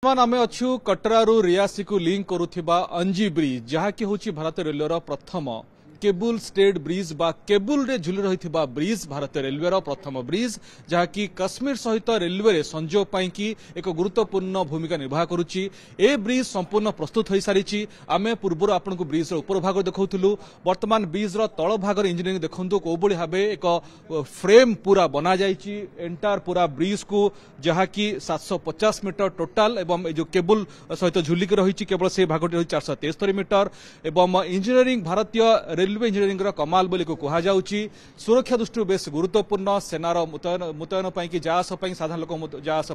आमे अच्छु कटरारू रियासी को लिंक करुथिबा अंजी ब्रिज जहाँकि हूँ भारत रेलवे प्रथम केबुल स्टेट ब्रिज बा केबुल रे झुली रही ब्रिज भारत रेलवे प्रथम ब्रिज जहाँकि काश्मीर सहित रेलवे संजोग पाई कि एक गुरुत्वपूर्ण भूमिका निर्वाह करुच्ची। ए ब्रिज संपूर्ण प्रस्तुत हो सारी आमे पूर्व आपन को ब्रिज ऊपर भाग देखुलु वर्तमान ब्रिज तल भाग इंजीनियरिंग देखु कौ भाई भाव एक फ्रेम पूरा बना जाइए एंटायर पूरा ब्रिज को जहाँकि 750 मीटर टोटाल एवं जो केबुल सहित झुलिक रही केवल से भागटी रही 473 मीटर एवं इंजीनियरिंग भारतीय रेलवे इंजीनियरिंग कमाल बोली कह जाउची। सुरक्षा दृष्टि बेस गुरुत्वपूर्ण सेनार मुतयन कि जास साधारण लोक जास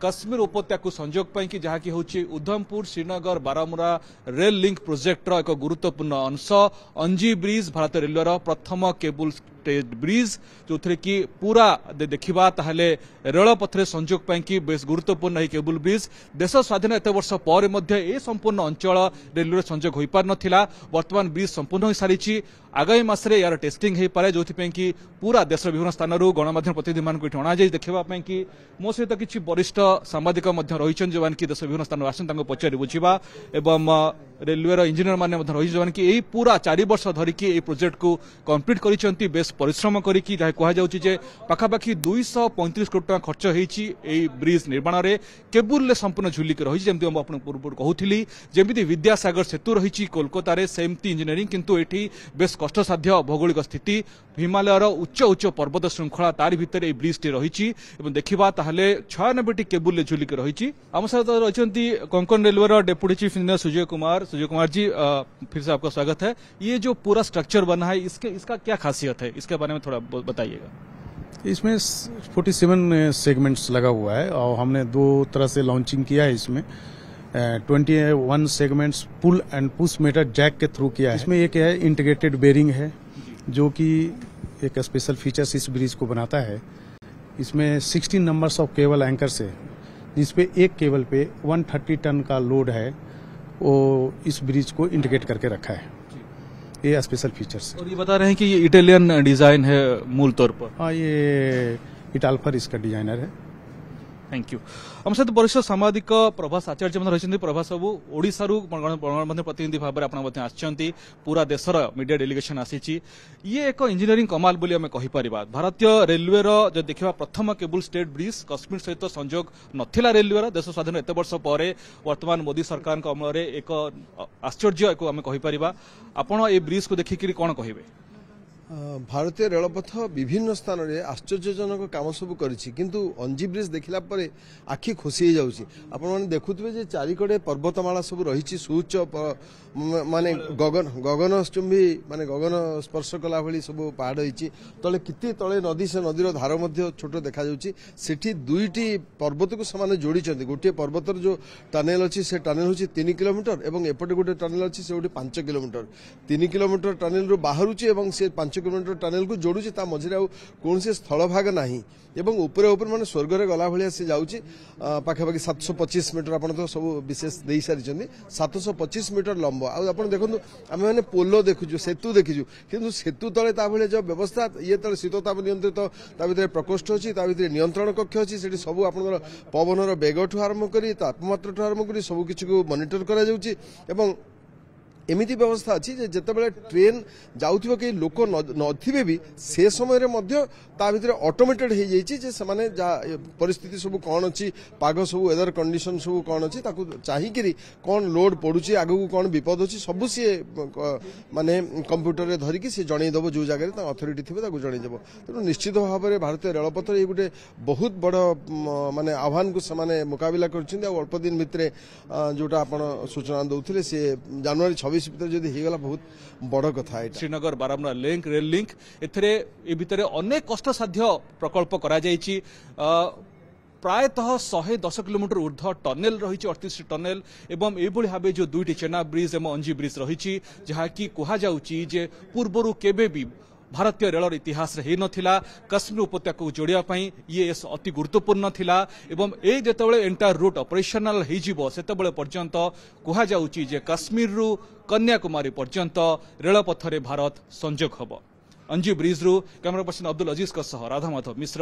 काश्मीर उपत्यका संजोग कि जहाँकि हूँ उधमपुर श्रीनगर बारामुरा रेल लिंक प्रोजेक्टर एक गुरुत्वपूर्ण अंश अंजी ब्रिज भारत रेलवे प्रथम केबुल स्टेट ब्रिज जो कि पूरा देखा ताहले रेल पथरे संजोग कि बेस गुरुत्वपूर्ण ही केबुल ब्रिज देश स्वाधीन एत वर्ष पर ए संपूर्ण अंचल रेलवे संजोग हो पार नाला वर्तमान ब्रिज संपूर्ण हो सारी आगामी मासरे यार टेस्टिंग हो पारे जो कि पूरा देश विभिन्न स्थान गणमाध्यम प्रतिनिधि मानक अणा देखा कि मो सहित किसी वरिष्ठ सांबादिक रही जो कि देश विभिन्न स्थान आसन पचारि बुझा एवं रेलवे इंजीनियर मैंने रही जो कि पूरा 4 वर्ष धरिकी प्रोजेक्ट को कंप्लीट कर बेस परिश्रम करके कहुचे पाखापाखि 235 कोटी टका खर्च होती ब्रिज निर्माण में केबुल संपूर्ण झुलिक रही जमी पूर्व कहूली जमी विद्यासागर सेतु रही कोलकाता सेमती इंजीनियरिंग किंतु ये बेस कष्टसाध्य भौगोलिक स्थिति हिमालयर उच्च उच्च पर्वत श्रृंखला तार भितर ये ब्रिज टी रही देखा ताहले 96टी केबुल झुलिक रही आम सहित रही Konkan railway deputy chief engineer Sujay Kumar ji फिर से आपका स्वागत है। ये जो पूरा स्ट्रक्चर बना है इसका क्या खासियत है, इसके बारे में थोड़ा बताइएगा। इसमें 47 सेगमेंट्स लगा हुआ है और हमने 2 तरह से लॉन्चिंग किया है। इसमें 21 segments pull and push meter jack के थ्रू किया है। इसमें एक है इंटीग्रेटेड बेरिंग है जो कि एक स्पेशल फीचर्स इस ब्रिज को बनाता है। इसमें 16 नंबर्स ऑफ केबल एंकर्स है जिसपे एक केबल पे 130 टन का लोड है वो इस ब्रिज को इंटीग्रेट करके रखा है। ये स्पेशल फीचर्स। और ये बता रहे हैं कि ये इटालियन डिजाइन है मूल तौर पर। हाँ, ये इटालफर इसका डिजाइनर है। Thank you. हम सहित वरिष्ठ सांबादिक प्रभास आचार्य रही प्रभास बाबू ओडिशा गणमाध्यम प्रतिनिधि भाव में आसछंती पूरा देशर मीडिया डेलीगेशन आसी ये एक इंजीनियरिंग कमाल बोली आम कहीपर। भारतीय रेलवे जो देखा प्रथम केबुल स्टेट ब्रिज काश्मीर सहित संजोग नथिला रेलवे देश स्वाधीन एत वर्ष पर वर्तमान मोदी सरकार अमल एक आश्चर्य आम कहीपर। आपण ए ब्रिज को देखिक कौन कहे? भारतीय रेलपथ विभिन्न स्थान में आश्चर्यजनक काम सब किंतु अंजी ब्रिज देखला परे आखि खुशी हो जाउची। आपण माने देखुथबे जे चारिकड़े पर्वतमाला सब रही सुउच्च माने गगनचुंबी माने गगन स्पर्श कला भली सब पहाड़ होईची तले किति तले नदी से नदीर धार मध्य छोट देखा जाउची। सेठी 2टी पर्वत को समान जोड़ी चंदी। गोटे पर्वतर जो टनेल अछि से टनेल होची 3 किलोमीटर एवं एपटे गोटे टनेल अछि से 5 किलोमीटर। 3 किलोमीटर टनेल रो बाहरुची एवं से 5 किलोमीटर टनेल को जोड़ुची ता मझिरे कौन से स्थल भाग नाही एवं ऊपर ऊपर माने स्वर्ग रे गला भलिया से जाउची। पाखापाखि 725 मीटर आपण तो सब विशेष देई सारिचंदी। 725 मीटर लंबा आ आपण देखंतु आमे माने पोलो देखुछु सेतु देखिछु किंतु सेतु तळे ता भलिया जो व्यवस्था ये तळे शीतताप नियंत्रित ता भितर प्रकोष्ठ अछि ता भितर नियंत्रण कक्ष अछि सेठी सब आपण पवनर बेगठु आरंभ करी तापमात्रा आरंभ करी सब किछि को मॉनिटर करा जाउची एवं एमिति व्यवस्था अच्छी जितेबाला ट्रेन जाउथिबो के लोक नथिबे भी से समय रे मध्य ता भितर ऑटोमेटेड हो जाइछि जे माने परिस्थिति सब कौन अच्छी पाग सब वेदर कंडीशन सब कौन अच्छी ताकू चाहिकरी कौन लोड पड़ुची आगु को कौन विपद अच्छी सब सी माने कंप्यूटर रे धरिकी से जणै दबो जो जगह रे अथॉरिटी थिबे ताकू जणै देबो। तेणु निश्चित भाव में भारतीय रेलपथ ये गोटे बहुत बड़ माने आह्वान को से मुकाबला करछिन। अल्प दिन भितर जोटा आपण सूचना दउथिले से जनवरी 26 भीतर जब बहुत बड़ कथा है। Srinagar Baramura link rail link ए भितर अनेक कष्टसाध्य प्रकल्प करा जायछि। प्रायतः 110 किलोमीटर ऊर्ध्व टनेल रही 38 टनेल एवं एभली भाव जो 2टी चेना ब्रिज एवं अंजी ब्रिज रही जहाँकि कहुची जे पूर्वर केबे भी भारतीय रेलर इतिहास रे नथिला। काश्मीर उपत्यका को जोड़िया ये अति गुरुत्वपूर्ण थिला एवं ए जेतेबेले एंटायर रूट ऑपरेशनल हो सेतेबेले पर्यंत कहुची जे काश्मीर रु कन्याकुमारी पर्यंत रेलपथरे भारत संजोग हब। अंजी ब्रिज रु कैमरा पर्सन अब्दुल अजीज राधा माधव मिश्र।